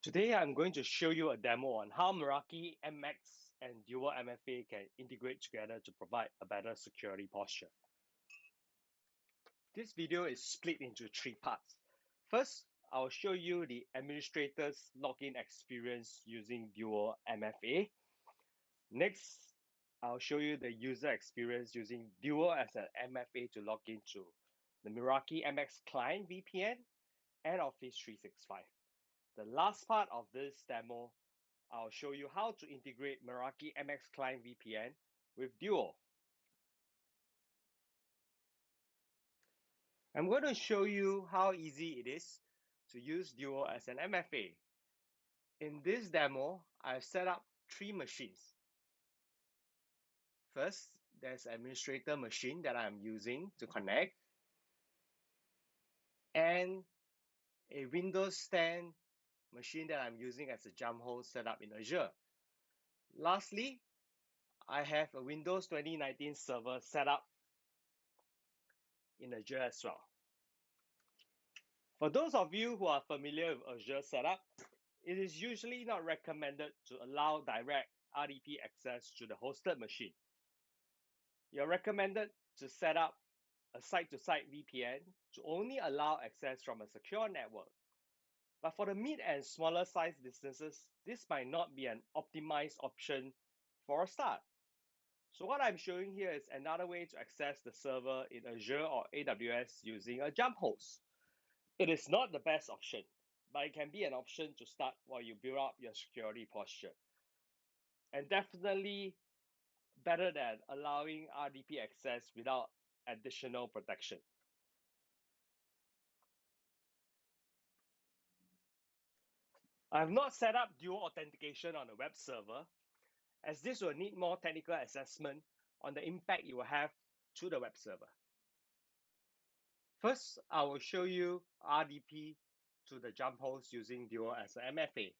Today, I'm going to show you a demo on how Meraki MX and Dual MFA can integrate together to provide a better security posture. This video is split into three parts. First, I'll show you the administrator's login experience using Dual MFA. Next, I'll show you the user experience using Dual as an MFA to log into the Meraki MX client VPN and Office 365. The last part of this demo, I'll show you how to integrate Meraki MX Client VPN with Duo. I'm going to show you how easy it is to use Duo as an MFA. In this demo, I've set up three machines. First, there's an administrator machine that I'm using to connect, and a Windows 10 machine that I'm using as a jump host set up in Azure. Lastly, I have a Windows 2019 server set up in Azure as well. For those of you who are familiar with Azure setup, it is usually not recommended to allow direct RDP access to the hosted machine. You're recommended to set up a site-to-site VPN to only allow access from a secure network. But for the mid and smaller size businesses, this might not be an optimized option for a start. So what I'm showing here is another way to access the server in Azure or AWS using a jump host. It is not the best option, but it can be an option to start while you build up your security posture. And definitely better than allowing RDP access without additional protection. I have not set up dual authentication on the web server, as this will need more technical assessment on the impact it will have to the web server. First, I will show you RDP to the jump host using Duo as an MFA.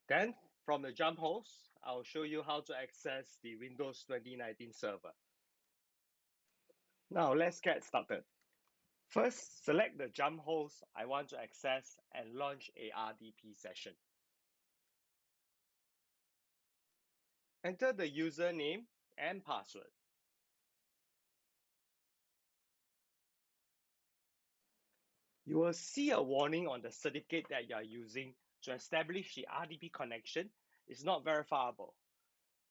Then, from the jump host, I'll show you how to access the Windows 2019 server. Now, let's get started. First, select the jump host I want to access and launch a RDP session. Enter the username and password. You will see a warning on the certificate that you are using to establish the RDP connection is not verifiable.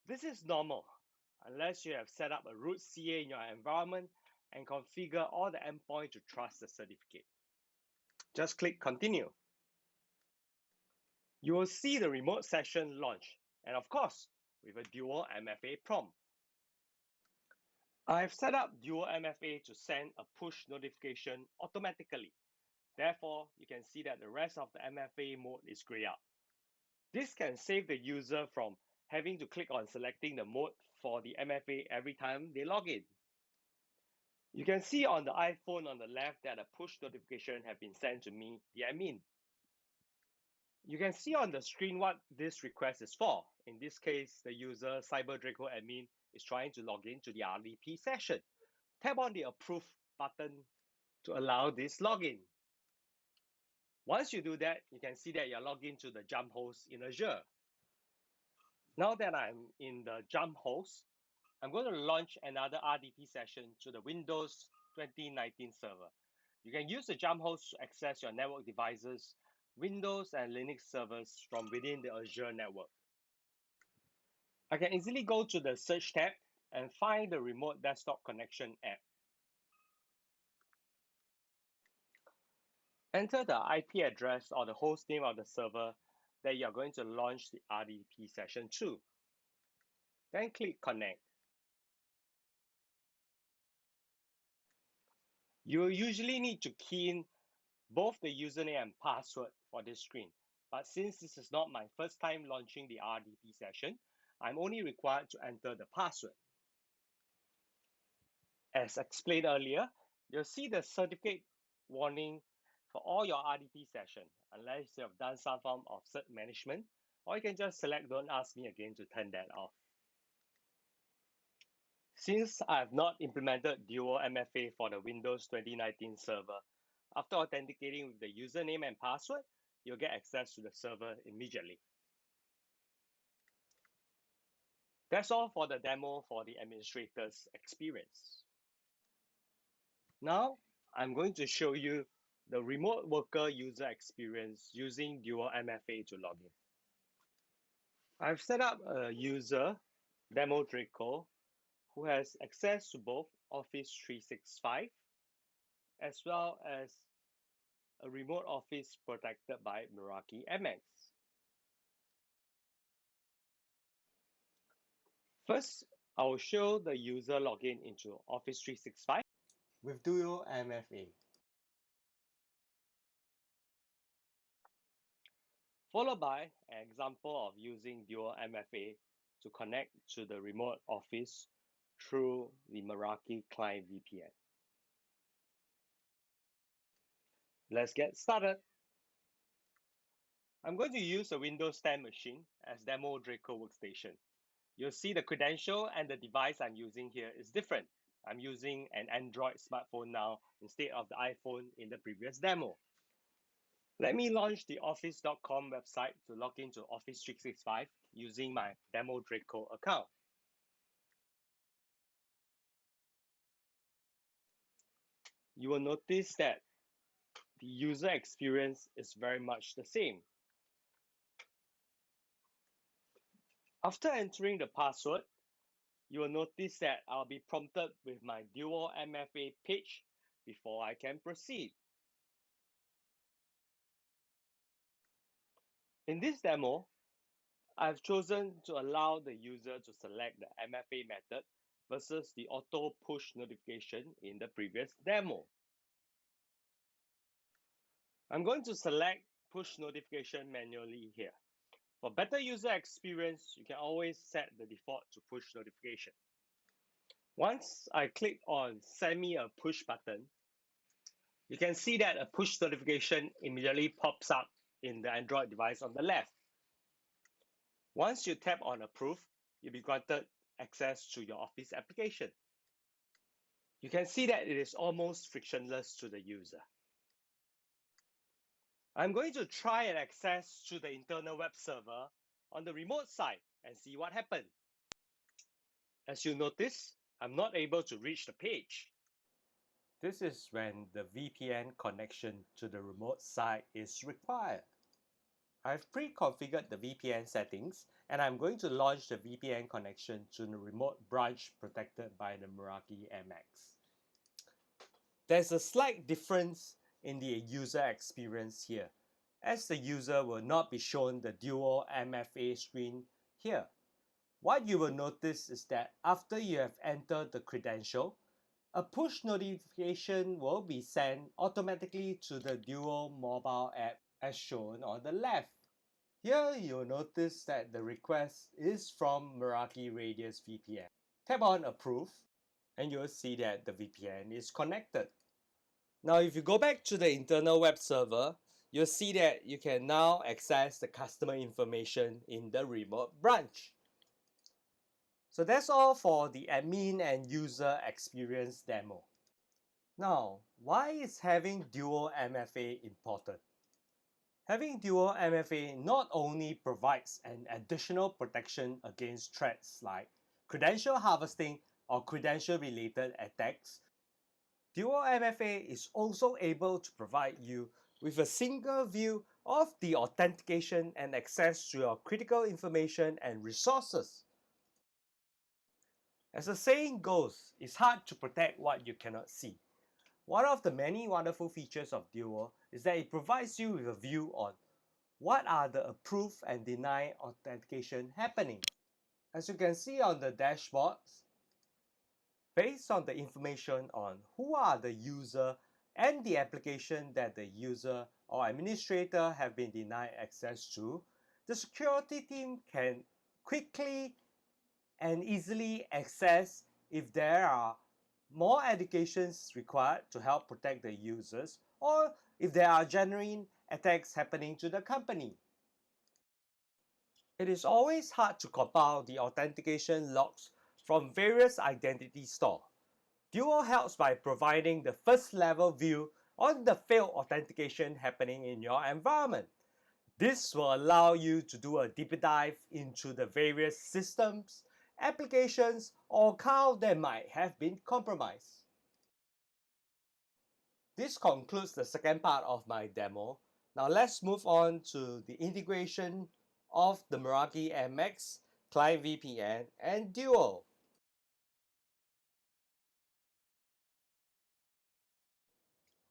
This is normal unless you have set up a root CA in your environment and configure all the endpoints to trust the certificate. Just click Continue. You will see the remote session launch, and of course, with a Dual MFA prompt. I've set up Dual MFA to send a push notification automatically. Therefore, you can see that the rest of the MFA mode is grayed out. This can save the user from having to click on selecting the mode for the MFA every time they log in. You can see on the iPhone on the left that a push notification has been sent to me, the admin. You can see on the screen what this request is for. In this case, the user CyberDraco admin is trying to log in to the RDP session. Tap on the Approve button to allow this login. Once you do that, you can see that you're logged into the jump host in Azure. Now that I'm in the jump host, I'm going to launch another RDP session to the Windows 2019 server. You can use the jump host to access your network devices, Windows and Linux servers from within the Azure network. I can easily go to the Search tab and find the Remote Desktop Connection app. Enter the IP address or the host name of the server that you're going to launch the RDP session to. Then click Connect. You will usually need to key in both the username and password for this screen. But since this is not my first time launching the RDP session, I'm only required to enter the password. As explained earlier, you'll see the certificate warning for all your RDP session, unless you have done some form of cert management, or you can just select Don't Ask Me Again to turn that off. Since I have not implemented Dual MFA for the Windows 2019 server, after authenticating with the username and password, you'll get access to the server immediately. That's all for the demo for the administrator's experience. Now, I'm going to show you the remote worker user experience using Dual MFA to log in. I've set up a user, Demo Draco, who has access to both Office 365 as well as a remote office protected by Meraki MX. First, I will show the user login into Office 365 with Dual MFA, followed by an example of using Dual MFA to connect to the remote office through the Meraki client VPN. Let's get started. I'm going to use a Windows 10 machine as Demo Draco workstation. You'll see the credential and the device I'm using here is different. I'm using an Android smartphone now instead of the iPhone in the previous demo. Let me launch the office.com website to log into Office 365 using my Demo Draco account. You will notice that the user experience is very much the same. After entering the password, you will notice that I'll be prompted with my Dual MFA page before I can proceed. In this demo, I've chosen to allow the user to select the MFA method versus the auto push notification in the previous demo. I'm going to select push notification manually here. For better user experience, you can always set the default to push notification. Once I click on send me a push button, you can see that a push notification immediately pops up in the Android device on the left. Once you tap on approve, you'll be granted access to your Office application. You can see that it is almost frictionless to the user. I'm going to try and access to the internal web server on the remote side and see what happens. As you notice, I'm not able to reach the page. This is when the VPN connection to the remote side is required. I've pre-configured the VPN settings and I'm going to launch the VPN connection to the remote branch protected by the Meraki MX. There's a slight difference in the user experience here, as the user will not be shown the Dual MFA screen here. What you will notice is that after you have entered the credential, a push notification will be sent automatically to the Duo mobile app as shown on the left. Here you'll notice that the request is from Meraki Radius VPN. Tap on Approve and you'll see that the VPN is connected. Now if you go back to the internal web server, you'll see that you can now access the customer information in the remote branch. So that's all for the admin and user experience demo. Now, why is having Dual MFA important? Having Dual MFA not only provides an additional protection against threats like credential harvesting or credential-related attacks, Dual MFA is also able to provide you with a single view of the authentication and access to your critical information and resources. As the saying goes, it's hard to protect what you cannot see. One of the many wonderful features of Duo is that it provides you with a view on what are the approve and deny authentication happening. As you can see on the dashboards, based on the information on who are the user and the application that the user or administrator have been denied access to, the security team can quickly and easily access if there are more educations required to help protect the users or if there are genuine attacks happening to the company. It is always hard to compile the authentication logs from various identity stores. Duo helps by providing the first level view on the failed authentication happening in your environment. This will allow you to do a deeper dive into the various systems, applications, or accounts that might have been compromised. This concludes the second part of my demo. Now let's move on to the integration of the Meraki MX, Client VPN, and DUO.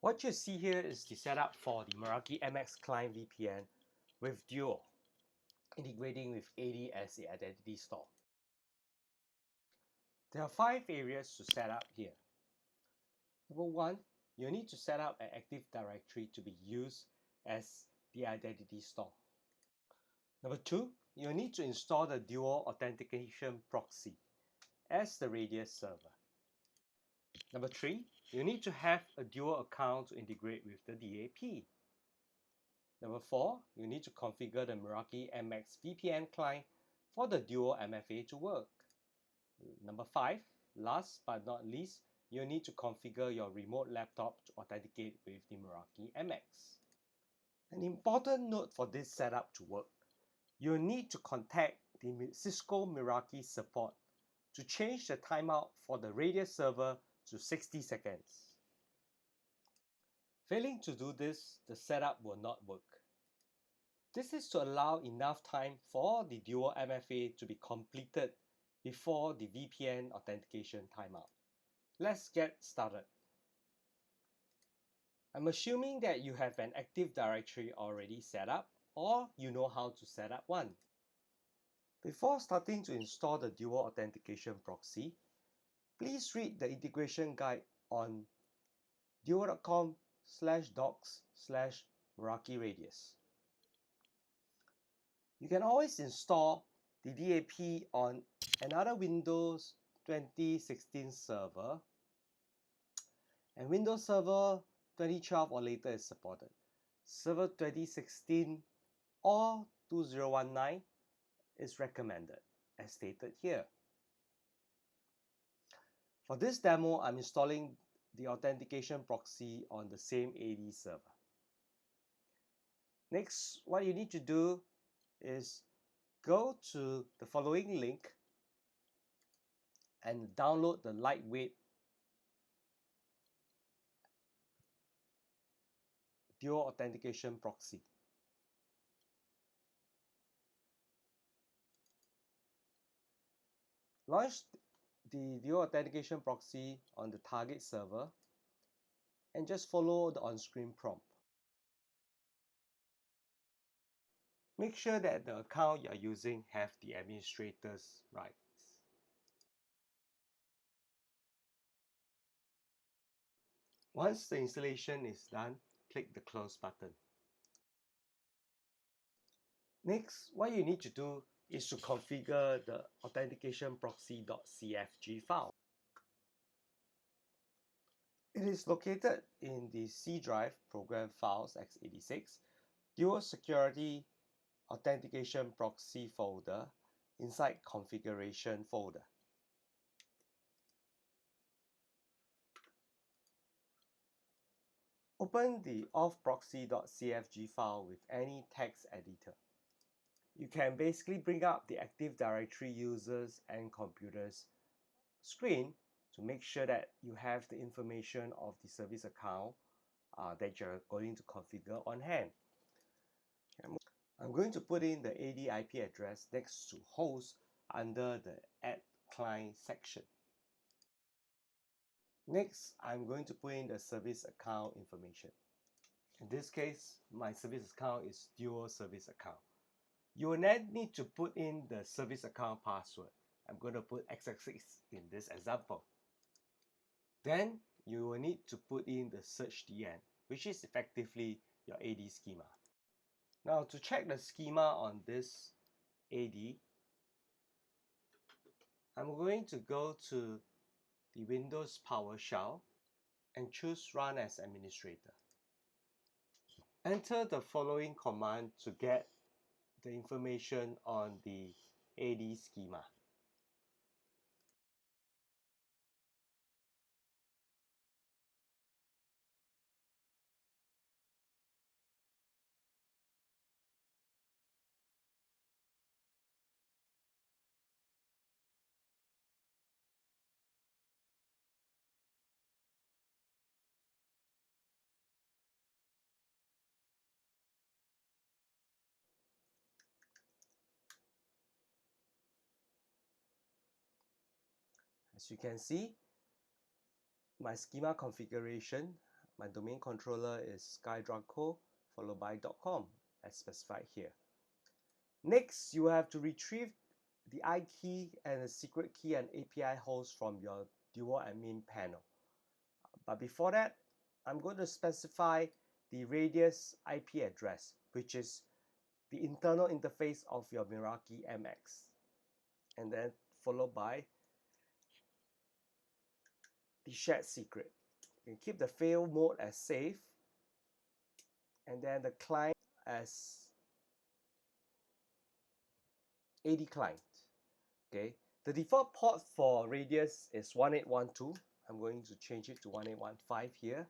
What you see here is the setup for the Meraki MX Client VPN with DUO, integrating with AD as the identity store. There are 5 areas to set up here. Number 1, you need to set up an Active Directory to be used as the identity store. Number 2, you need to install the DUO Authentication Proxy as the radius server. Number 3, you need to have a DUO account to integrate with the DAP. Number 4, you need to configure the Meraki MX VPN client for the DUO MFA to work. Number 5, last but not least, you need to configure your remote laptop to authenticate with the Meraki MX. An important note for this setup to work, you need to contact the Cisco Meraki support to change the timeout for the radius server to 60 seconds. Failing to do this, the setup will not work. This is to allow enough time for the Dual MFA to be completed before the VPN authentication timeout. Let's get started. I'm assuming that you have an Active Directory already set up, or you know how to set up one. Before starting to install the Dual Authentication Proxy, please read the integration guide on duo.com/docs/Meraki radius. You can always install the DAP on another Windows 2016 server, and Windows Server 2012 or later is supported. Server 2016 or 2019 is recommended, as stated here. For this demo, I'm installing the authentication proxy on the same AD server. Next, what you need to do is go to the following link and download the lightweight Dual Authentication Proxy. Launch the Dual Authentication Proxy on the target server and just follow the on-screen prompt. Make sure that the account you are using have the administrator's rights. Once the installation is done, click the Close button. Next, what you need to do is to configure the authentication proxy.cfg file. It is located in the C drive program files x86 Dual Security Authentication Proxy folder inside Configuration folder. Open the authproxy.cfg file with any text editor. You can basically bring up the Active Directory users and computers screen to make sure that you have the information of the service account that you're going to configure on hand. I'm going to put in the AD IP address next to host under the Add Client section. Next, I'm going to put in the service account information. In this case, my service account is Dual Service Account. You will then need to put in the service account password. I'm going to put XXX in this example. Then you will need to put in the search DN, which is effectively your AD schema. Now to check the schema on this AD, I'm going to go to the Windows PowerShell and choose Run as Administrator. Enter the following command to get the information on the AD schema. As you can see, my schema configuration, my domain controller is skydraco followed by .com as specified here. Next, you have to retrieve the iKey and the secret key and API host from your Dual admin panel. But before that, I'm going to specify the radius IP address, which is the internal interface of your Meraki MX, and then followed by the shared secret. You can keep the fail mode as safe, and then the client as AD client. Okay, the default port for radius is 1812. I'm going to change it to 1815 here.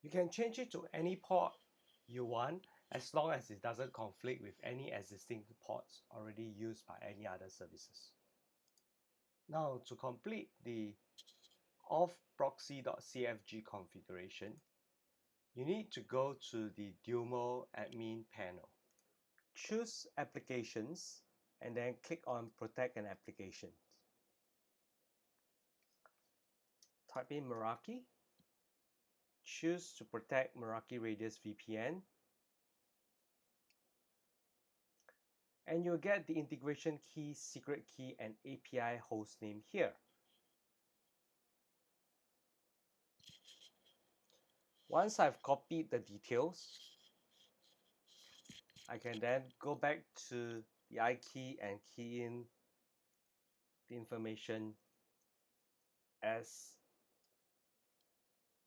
You can change it to any port you want as long as it doesn't conflict with any existing ports already used by any other services. Now, to complete the proxy.cfg configuration, you need to go to the DUO admin panel. Choose Applications and then click on Protect an Application. Type in Meraki. Choose to protect Meraki Radius VPN. And you'll get the integration key, secret key, and API hostname here. Once I've copied the details, I can then go back to the iKey and key in the information as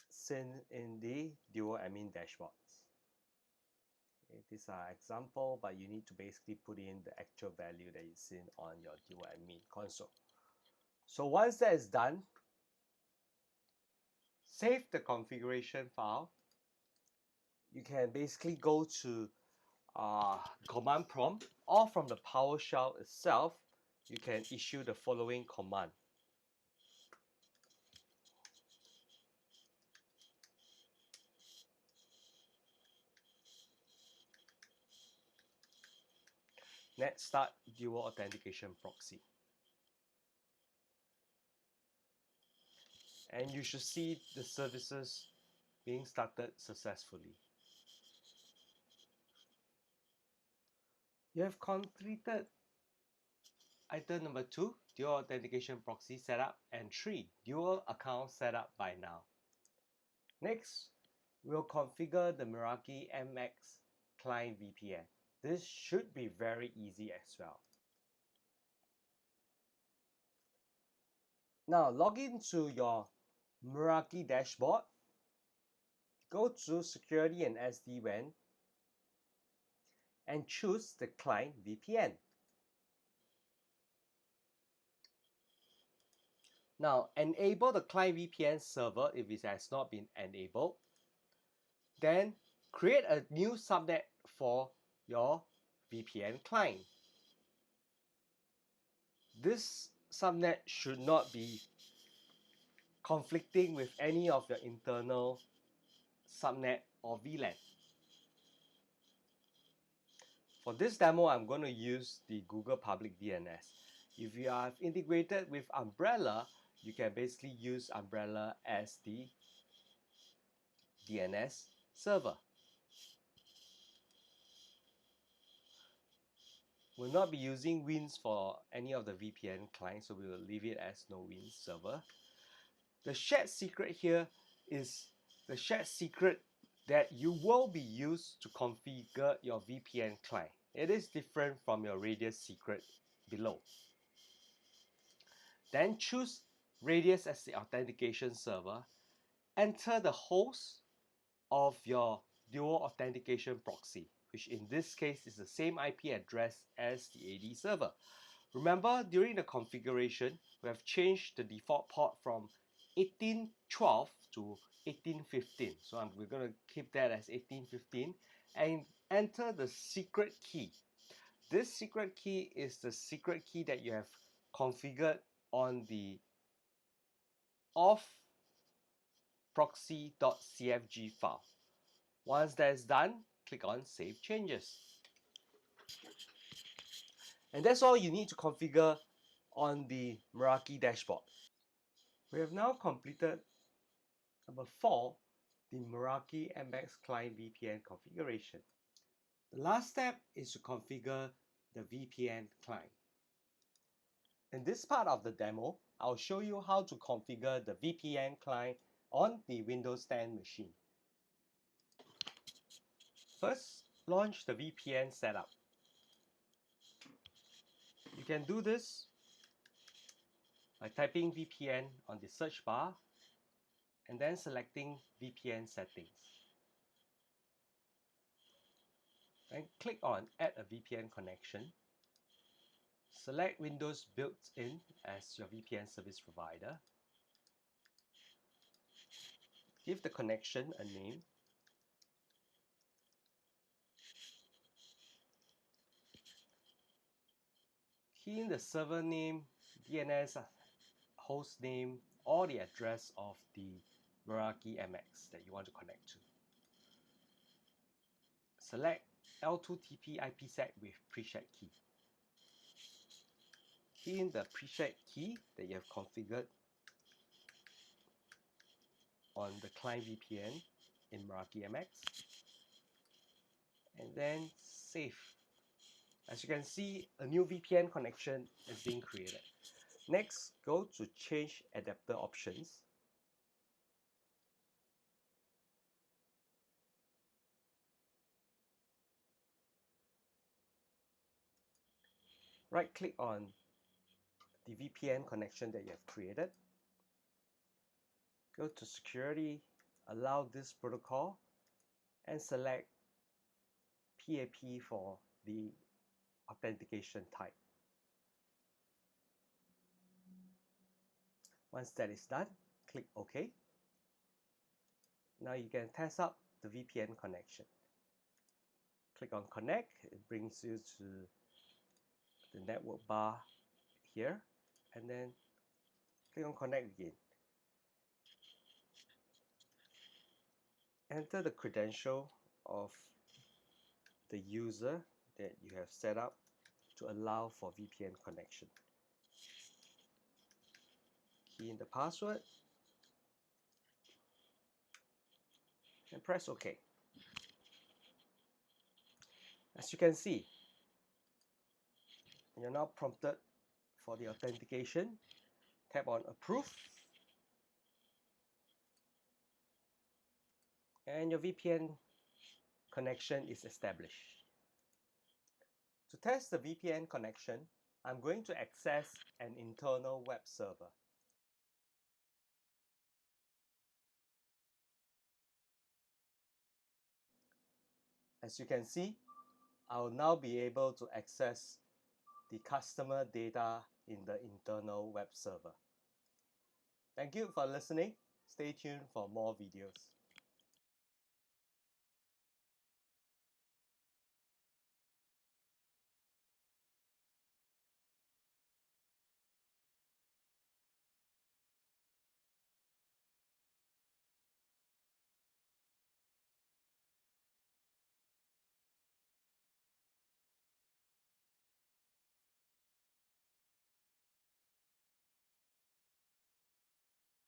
seen in the Duo admin dashboards. Okay, these are example, but you need to basically put in the actual value that is seen on your Duo admin console. So once that is done, save the configuration file. You can basically go to command prompt, or from the PowerShell itself, you can issue the following command. Net start Dual Authentication Proxy. And you should see the services being started successfully. You have completed item number 2, Dual Authentication Proxy setup, and 3, Dual Account setup by now. Next, we'll configure the Meraki MX client VPN. This should be very easy as well. Now log into your Meraki dashboard, go to Security and SD-WAN, and choose the client VPN. Now enable the client VPN server if it has not been enabled. Then create a new subnet for your VPN client. This subnet should not be conflicting with any of your internal subnet or VLAN. For this demo, I'm going to use the Google Public DNS. If you have integrated with Umbrella, you can basically use Umbrella as the DNS server. We'll not be using Wins for any of the VPN clients, so we will leave it as no Wins server. The shared secret here is the shared secret that you will be used to configure your VPN client. It is different from your radius secret below. Then choose radius as the authentication server. Enter the host of your Dual Authentication Proxy, which in this case is the same IP address as the AD server. Remember, during the configuration, we have changed the default port from 1812 to 1815. So we're going to keep that as 1815 and enter the secret key. This secret key is the secret key that you have configured on the auth proxy.cfg file. Once that is done, click on Save Changes. And that's all you need to configure on the Meraki dashboard. We have now completed number 4, the Meraki MX Client VPN configuration. The last step is to configure the VPN client. In this part of the demo, I'll show you how to configure the VPN client on the Windows 10 machine. First, launch the VPN Setup. You can do this by typing VPN on the search bar and then selecting VPN settings. Then click on Add a VPN connection. Select Windows Built-in as your VPN service provider. Give the connection a name. Key in the server name, DNS host name, or the address of the Meraki MX that you want to connect to. Select L2TP IPsec with preset key. Key in the preset key that you have configured on the client VPN in Meraki MX, and then save. As you can see, a new VPN connection is being created. Next, go to Change Adapter Options. Right-click on the VPN connection that you have created. Go to Security, allow this protocol, and select PAP for the authentication type. Once that is done, click OK. Now you can test out the VPN connection. Click on Connect. It brings you to the network bar here, and then click on Connect again. Enter the credential of the user that you have set up to allow for VPN connection. Key in the password and press OK. As you can see, you're now prompted for the authentication. Tap on Approve, and your VPN connection is established. To test the VPN connection, I'm going to access an internal web server. As you can see, I will now be able to access the customer data in the internal web server. Thank you for listening. Stay tuned for more videos.